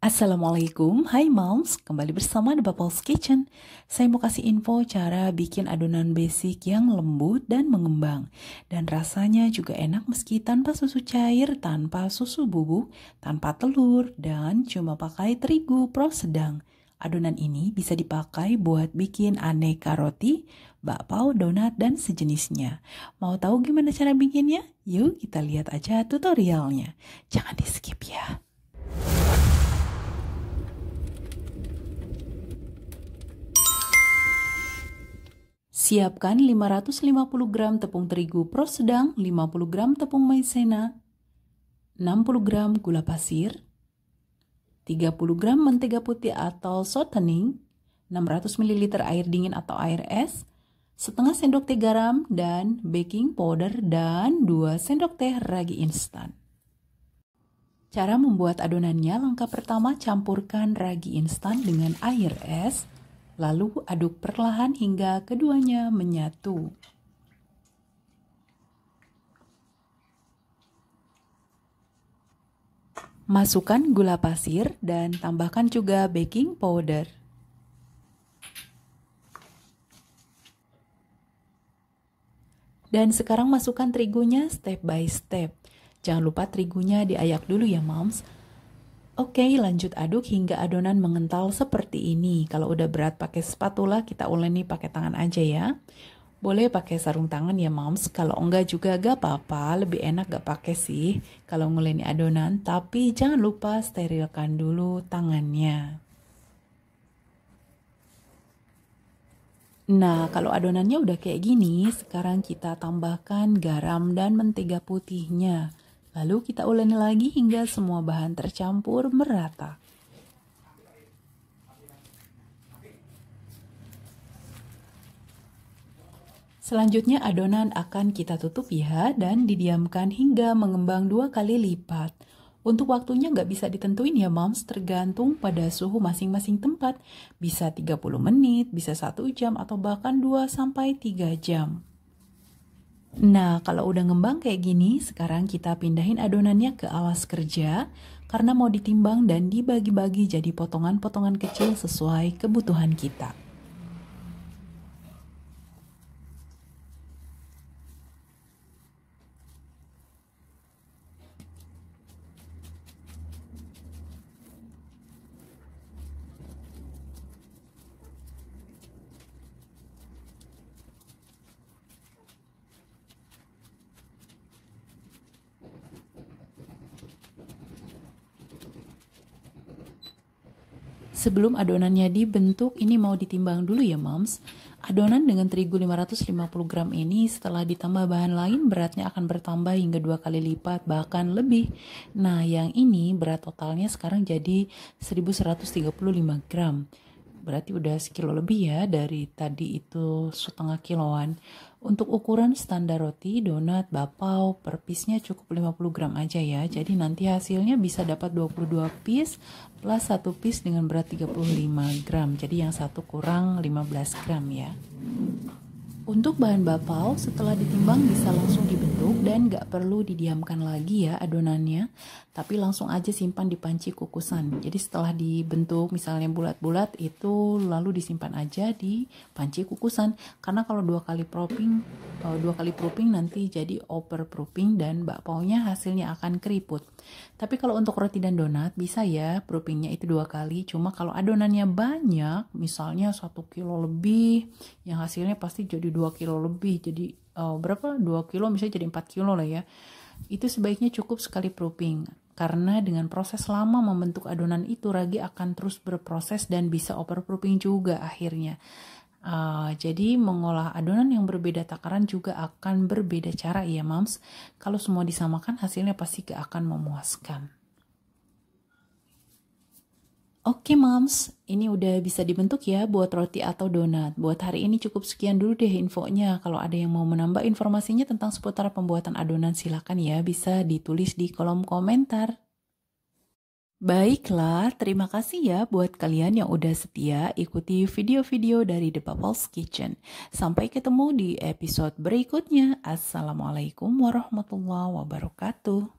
Assalamualaikum, hai moms, kembali bersama The Bubbles Kitchen. Saya mau kasih info cara bikin adonan basic yang lembut dan mengembang. Dan rasanya juga enak meski tanpa susu cair, tanpa susu bubuk, tanpa telur, dan cuma pakai terigu pro sedang. Adonan ini bisa dipakai buat bikin aneka roti, bakpao, donat, dan sejenisnya. Mau tahu gimana cara bikinnya? Yuk kita lihat aja tutorialnya. Jangan di skip ya. Siapkan 550 gram tepung terigu pro sedang, 50 gram tepung maizena, 60 gram gula pasir, 30 gram mentega putih atau shortening, 600 ml air dingin atau air es, setengah sendok teh garam dan baking powder, dan 2 sendok teh ragi instan. Cara membuat adonannya, langkah pertama campurkan ragi instan dengan air es, lalu aduk perlahan hingga keduanya menyatu. Masukkan gula pasir dan tambahkan juga baking powder. Dan sekarang masukkan terigunya step by step. Jangan lupa terigunya diayak dulu ya moms. Oke, lanjut aduk hingga adonan mengental seperti ini. Kalau udah berat pakai spatula, kita uleni pakai tangan aja ya. Boleh pakai sarung tangan ya moms. Kalau enggak juga gak apa-apa, lebih enak gak pakai sih kalau nguleni adonan. Tapi jangan lupa sterilkan dulu tangannya. Nah, kalau adonannya udah kayak gini, sekarang kita tambahkan garam dan mentega putihnya. Lalu kita uleni lagi hingga semua bahan tercampur merata. Selanjutnya adonan akan kita tutup ya dan didiamkan hingga mengembang 2 kali lipat. Untuk waktunya nggak bisa ditentuin ya moms, tergantung pada suhu masing-masing tempat. Bisa 30 menit, bisa 1 jam, atau bahkan 2-3 jam. Nah, kalau udah ngembang kayak gini, sekarang kita pindahin adonannya ke alas kerja karena mau ditimbang dan dibagi-bagi jadi potongan-potongan kecil sesuai kebutuhan kita. Sebelum adonannya dibentuk, ini mau ditimbang dulu ya moms. Adonan dengan terigu 550 gram ini setelah ditambah bahan lain beratnya akan bertambah hingga 2 kali lipat, bahkan lebih. Nah, yang ini berat totalnya sekarang jadi 1135 gram. Berarti udah sekilo lebih ya dari tadi itu setengah kiloan. Untuk ukuran standar roti, donat, bakpao, per piece-nya cukup 50 gram aja ya. Jadi nanti hasilnya bisa dapat 22 piece plus 1 piece dengan berat 35 gram. Jadi yang satu kurang 15 gram ya. Untuk bahan bakpao setelah ditimbang bisa langsung dibentuk dan gak perlu didiamkan lagi ya adonannya, tapi langsung aja simpan di panci kukusan. Jadi setelah dibentuk misalnya bulat-bulat itu lalu disimpan aja di panci kukusan, karena kalau dua kali proofing nanti jadi overproofing dan bakpaonya hasilnya akan keriput. Tapi kalau untuk roti dan donat bisa ya proofingnya itu 2 kali, cuma kalau adonannya banyak misalnya 1 kilo lebih, yang hasilnya pasti jadi 2 kilo lebih, jadi berapa? 2 kilo misalnya jadi 4 kilo lah ya. Itu sebaiknya cukup sekali proofing, karena dengan proses lama membentuk adonan itu ragi akan terus berproses dan bisa overproofing juga akhirnya. Jadi mengolah adonan yang berbeda takaran juga akan berbeda cara ya moms. Kalau semua disamakan hasilnya pasti gak akan memuaskan. Oke moms, ini udah bisa dibentuk ya buat roti atau donat. Buat hari ini cukup sekian dulu deh infonya. Kalau ada yang mau menambah informasinya tentang seputar pembuatan adonan silakan ya, bisa ditulis di kolom komentar. Baiklah, terima kasih ya buat kalian yang udah setia ikuti video-video dari The Bubbles Kitchen. Sampai ketemu di episode berikutnya. Assalamualaikum warahmatullahi wabarakatuh.